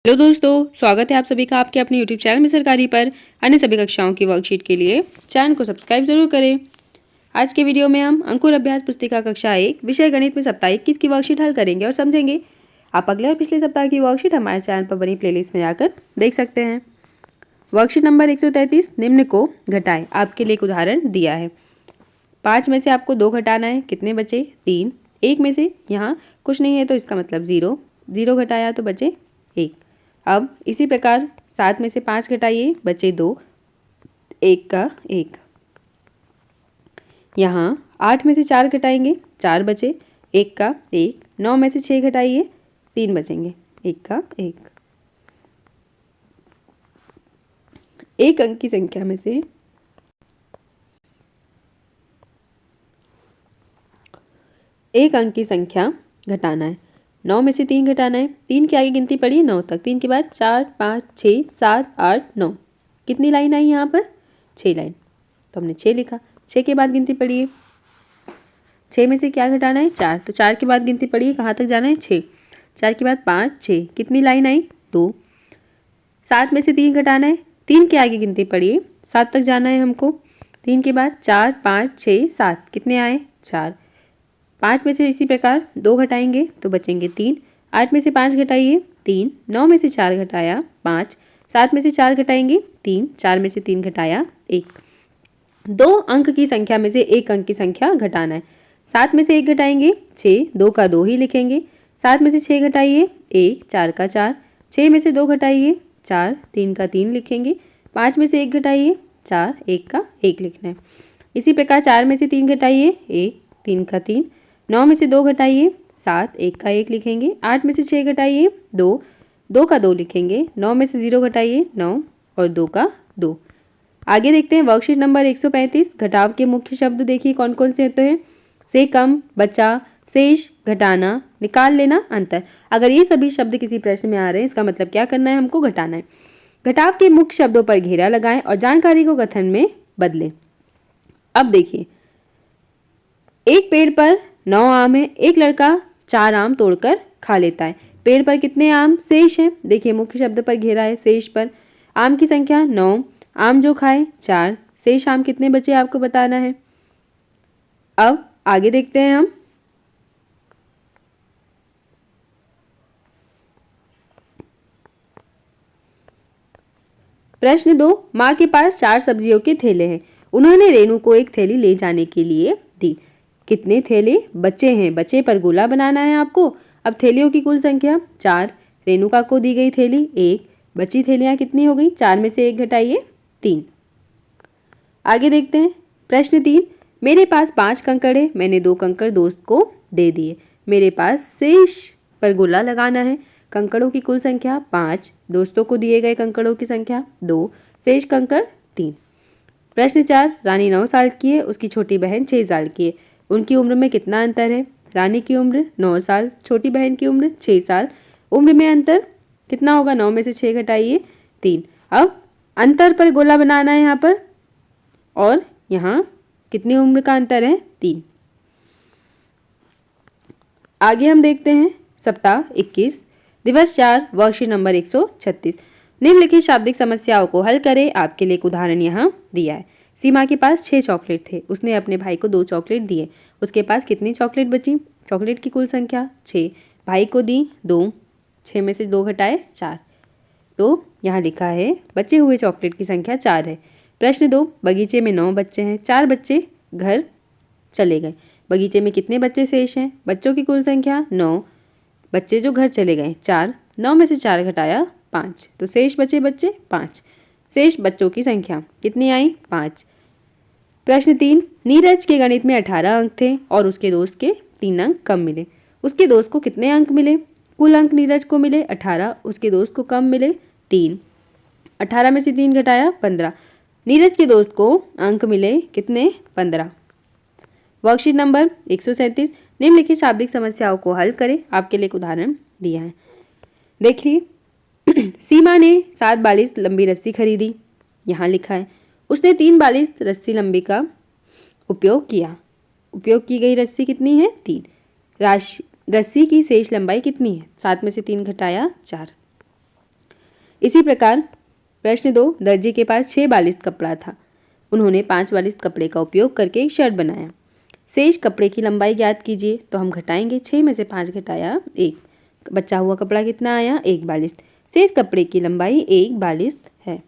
Hello दोस्तों, स्वागत है आप सभी का आपके अपने यूट्यूब चैनल में सरकारी पर अन्य सभी कक्षाओं की वर्कशीट के लिए चैनल को सब्सक्राइब जरूर करें। आज के वीडियो में हम अंकुर अभ्यास पुस्तिका कक्षा 1 विषय गणित में सप्ताह 21 की वर्कशीट हल करेंगे और समझेंगे। आप अगले और पिछले सप्ताह की वर्कशीट हमारे चैनल पर बनी प्लेलिस्ट में जाकर देख सकते हैं। वर्कशीट नंबर 133, निम्न को घटाएं। आपके लिए एक उदाहरण दिया है। 5 में से आपको 2 घटाना है, कितने बचे? 3। 1 में से यहाँ कुछ नहीं है तो इसका मतलब 0। 0 घटाया तो बचे 1। अब इसी प्रकार 7 में से 5 घटाइए, बचे 2, 1 का 1। यहाँ 8 में से 4 घटाएंगे, 4 बचे, 1 का 1। 9 में से 6 घटाइए, 3 बचेंगे, 1 का 1। एक अंक की संख्या में से एक अंक की संख्या घटाना है। 9 में से 3 घटाना है। 3 के आगे गिनती पड़ी 9 तक। 3 के बाद 4, 5, 6, 7, 8, 9। कितनी लाइन आई यहाँ पर? 6 लाइन। तो हमने 6 लिखा। 6 के बाद गिनती पड़ी है। 6 में से क्या घटाना है? 4। तो 4 के बाद गिनती पड़ी है, कहाँ तक जाना है? 6। 4 के बाद 5, 6। कितनी लाइन आई? 2। 7 में से 3 घटाना है। 3 के आगे गिनती पड़ी है, 7 तक जाना है हमको। 3 के बाद 4, 5, 6, 7। कितने आए? 4। 5 में से इसी प्रकार 2 घटाएंगे तो बचेंगे 3। 8 में से 5 घटाइए, 3। 9 में से 4 घटाया, 5। 7 में से 4 घटाएंगे, 3। 4 में से 3 घटाया, 1। 2 अंक की संख्या में से 1 अंक की संख्या घटाना है। 7 में से 1 घटाएंगे, 6। 2 का 2 ही लिखेंगे। 7 में से 6 घटाइए, 1। 4 का 4। 6 में से 2 घटाइए, 4। 3 का 3 लिखेंगे। 5 में से 1 घटाइए, 4। 1 का 1 लिखना है। इसी प्रकार 4 में से 3 घटाइए, 1। 3 का 3। 9 में से 2 घटाइए, 7। 1 का 1 लिखेंगे। 8 में से 6 घटाइए, 2। 2 का 2 लिखेंगे। 9 में से 0 घटाइए, 9। और 2 का 2। आगे देखते हैं वर्कशीट नंबर 135। घटाव के मुख्य शब्द देखिए कौन कौन से होते हैं। से कम, बचा, शेष, घटाना, निकाल लेना, अंतर। अगर ये सभी शब्द किसी प्रश्न में आ रहे हैं, इसका मतलब क्या करना है? हमको घटाना है। घटाव के मुख्य शब्दों पर घेरा लगाएं और जानकारी को कथन में बदलें। अब देखिए, एक पेड़ पर 9 आम है। एक लड़का 4 आम तोड़कर खा लेता है। पेड़ पर कितने आम शेष हैं? देखिए, मुख्य शब्द पर घेरा है, शेष पर। आम की संख्या 9, आम जो खाए 4, शेष आम कितने बचे आपको बताना है। अब आगे देखते हैं हम। प्रश्न 2, माँ के पास 4 सब्जियों के थैले हैं। उन्होंने रेनू को एक थैली ले जाने के लिए दी। कितने थैले बचे हैं? बचे पर गोला बनाना है आपको। अब थैलियों की कुल संख्या 4। रेणुका को दी गई थैली 1। बची थैलियां कितनी हो गई? 4 में से 1 घटाइए, 3। आगे देखते हैं। प्रश्न 3, मेरे पास 5 कंकड़ है। मैंने 2 कंकड़ दोस्त को दे दिए। मेरे पास शेष पर गोला लगाना है। कंकड़ों की कुल संख्या 5, दोस्तों को दिए गए कंकड़ों की संख्या 2, शेष कंकड़ 3। प्रश्न 4, रानी 9 साल की है, उसकी छोटी बहन 6 साल की है। उनकी उम्र में कितना अंतर है? रानी की उम्र 9 साल, छोटी बहन की उम्र 6 साल। उम्र में अंतर कितना होगा? 9 में से 6 घटाइए, 3। अब अंतर पर गोला बनाना है यहाँ पर, और यहाँ कितनी उम्र का अंतर है? 3। आगे हम देखते हैं सप्ताह 21, दिवस 4, वर्कशीट नंबर 136। निम्नलिखित शाब्दिक समस्याओं को हल करें। आपके लिए एक उदाहरण यहाँ दिया है। सीमा के पास 6 चॉकलेट थे। उसने अपने भाई को 2 चॉकलेट दिए। उसके पास कितनी चॉकलेट बची? चॉकलेट की कुल संख्या 6। भाई को दी 2। 6 में से 2 घटाए 4। तो यहाँ लिखा है बचे हुए चॉकलेट की संख्या 4 है। प्रश्न 2, बगीचे में 9 बच्चे हैं। 4 बच्चे घर चले गए। बगीचे में कितने बच्चे शेष हैं? बच्चों की कुल संख्या 9। बच्चे जो घर चले गए 4। 9 में से 4 घटाया 5। तो शेष बचे बच्चे 5। शेष बच्चों की संख्या कितनी आई? 5। प्रश्न 3, नीरज के गणित में 18 अंक थे और उसके दोस्त के 3 अंक कम मिले। उसके दोस्त को कितने अंक मिले? कुल अंक नीरज को मिले 18, उसके दोस्त को कम मिले 3। 18 में से 3 घटाया 15। नीरज के दोस्त को अंक मिले कितने? 15। वर्कशीट नंबर 137, निम्नलिखित शाब्दिक समस्याओं को हल करें। आपके लिए एक उदाहरण दिया है। देखिए, सीमा ने 7 बालिश लंबी रस्सी खरीदी। यहाँ लिखा है उसने 3 बालिश रस्सी लंबी का उपयोग किया। उपयोग की गई रस्सी कितनी है? 3। रस्सी की शेष लंबाई कितनी है? 7 में से 3 घटाया 4। इसी प्रकार प्रश्न 2, दर्जी के पास 6 बालिश कपड़ा था। उन्होंने 5 बालिश कपड़े का उपयोग करके एक शर्ट बनाया। शेष कपड़े की लंबाई ज्ञात कीजिए। तो हम घटाएंगे, 6 में से 5 घटाया 1, बचा हुआ कपड़ा कितना आया 1 बालिश। शेष कपड़े की लंबाई 1 बालिश है।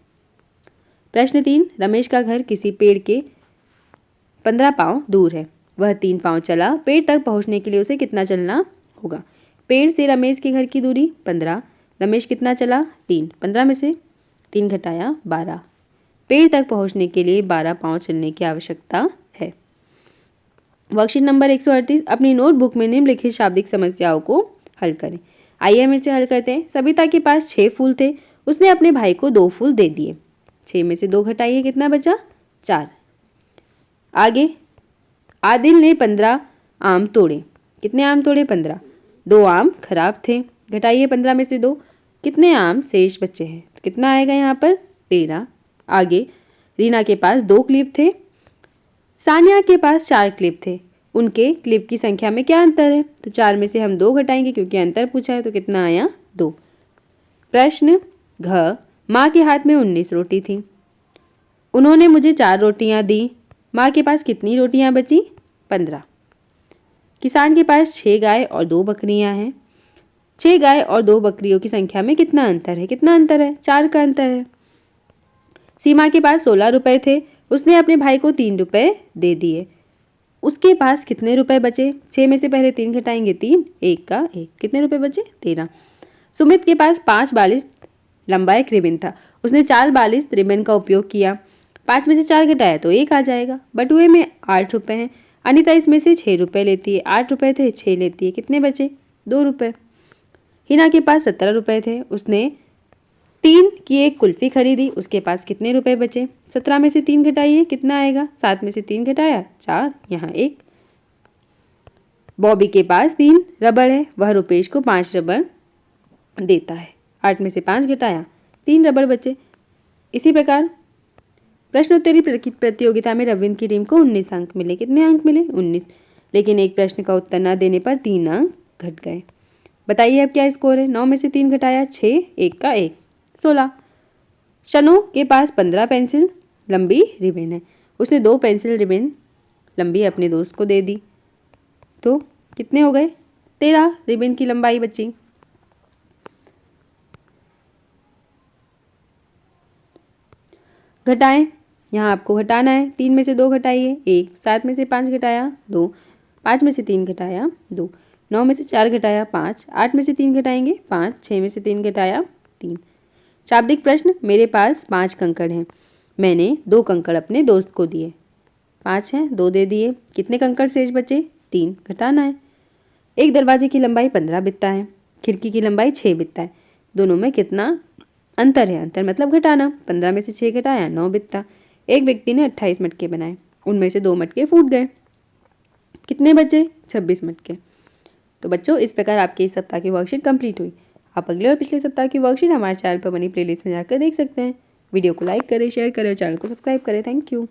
प्रश्न 3, रमेश का घर किसी पेड़ के 15 पाँव दूर है। वह 3 पाँव चला। पेड़ तक पहुंचने के लिए उसे कितना चलना होगा? पेड़ से रमेश के घर की दूरी 15। रमेश कितना चला 3, 15 में से 3 घटाया 12। पेड़ तक पहुंचने के लिए 12 पाँव चलने की आवश्यकता है। वर्कशीट नंबर 138, अपनी नोटबुक में निम्नलिखित शाब्दिक समस्याओं को हल करें। आइए हम इसे हल करते हैं। सविता के पास 6 फूल थे। उसने अपने भाई को 2 फूल दे दिए। 6 में से 2 घटाइए, कितना बचा 4। आगे, आदिल ने 15 आम तोड़े। कितने आम तोड़े 15। 2 आम खराब थे। घटाइए 15 में से 2, कितने आम शेष बचे हैं? तो कितना आएगा यहाँ पर 13। आगे, रीना के पास 2 क्लिप थे। सानिया के पास 4 क्लिप थे। उनके क्लिप की संख्या में क्या अंतर है? तो 4 में से हम 2 घटाएंगे क्योंकि अंतर पूछा है, तो कितना आया 2। प्रश्न घ, माँ के हाथ में 19 रोटी थी। उन्होंने मुझे 4 रोटियां दी। माँ के पास कितनी रोटियां बची? 15। किसान के पास 6 गाय और 2 बकरियां हैं। 6 गाय और 2 बकरियों की संख्या में कितना अंतर है? कितना अंतर है? 4 का अंतर है। सीमा के पास 16 रुपए थे। उसने अपने भाई को 3 रुपए दे दिए। उसके पास कितने रुपए बचे? 6 में से पहले 3 घटाएंगे 3, 1 का 1, कितने रुपए बचे 13। सुमित के पास 5 बालिश लंबा एक रिबन था। उसने 4 बालिश रिबन का उपयोग किया। 5 में से 4 घटाया तो 1 आ जाएगा। बटुए में 8 रुपए हैं। अनिता इसमें से 6 रुपए लेती है। 8 रुपए थे, 6 लेती है, कितने बचे 2 रुपए। हिना के पास 17 रुपए थे। उसने 3 की एक कुल्फी खरीदी। उसके पास कितने रुपए बचे? 17 में से 3 घटाइए, कितना आएगा? 7 में से 3 घटाया 4, यहाँ 1। बॉबी के पास 3 रबड़ है। वह रुपेश को 5 रबड़ देता है। 8 में से 5 घटाया 3 रबड़ बचे। इसी प्रकार प्रश्नोत्तरी प्रतियोगिता में रविंद्र की टीम को 19 अंक मिले। कितने अंक मिले? 19। लेकिन एक प्रश्न का उत्तर न देने पर 3 अंक घट गए। बताइए अब क्या स्कोर है? 9 में से 3 घटाया 6, 1 का 1, 16। शनु के पास 15 पेंसिल लंबी रिबन है। उसने 2 पेंसिल रिबन लंबी अपने दोस्त को दे दी। तो कितने हो गए? 13 रिबन की लंबाई बची। घटाएं, यहाँ आपको घटाना है। 3 में से 2 घटाइए 1, 7 में से 5 घटाया 2, 5 में से 3 घटाया 2, 9 में से 4 घटाया 5, 8 में से 3 घटाएंगे 5, 6 में से 3 घटाया 3। शाब्दिक प्रश्न, मेरे पास 5 कंकड़ हैं। मैंने 2 कंकड़ अपने दोस्त को दिए। 5 हैं, 2 दे दिए, कितने कंकड़ शेष बचे? 3, घटाना है। एक दरवाजे की लंबाई 15 बित्ता है। खिड़की की लंबाई 6 बित्ता है। दोनों में कितना अंतर है? अंतर मतलब घटाना। 15 में से 6 घटाया 9 बित्ता। एक व्यक्ति ने 28 मटके बनाए। उनमें से 2 मटके फूट गए। कितने बचे? 26 मटके। तो बच्चों, इस प्रकार आपके इस सप्ताह की वर्कशीट कंप्लीट हुई। आप अगले और पिछले सप्ताह की वर्कशीट हमारे चैनल पर बनी प्लेलिस्ट में जाकर देख सकते हैं। वीडियो को लाइक करें, शेयर करें और चैनल को सब्सक्राइब करें। Thank you.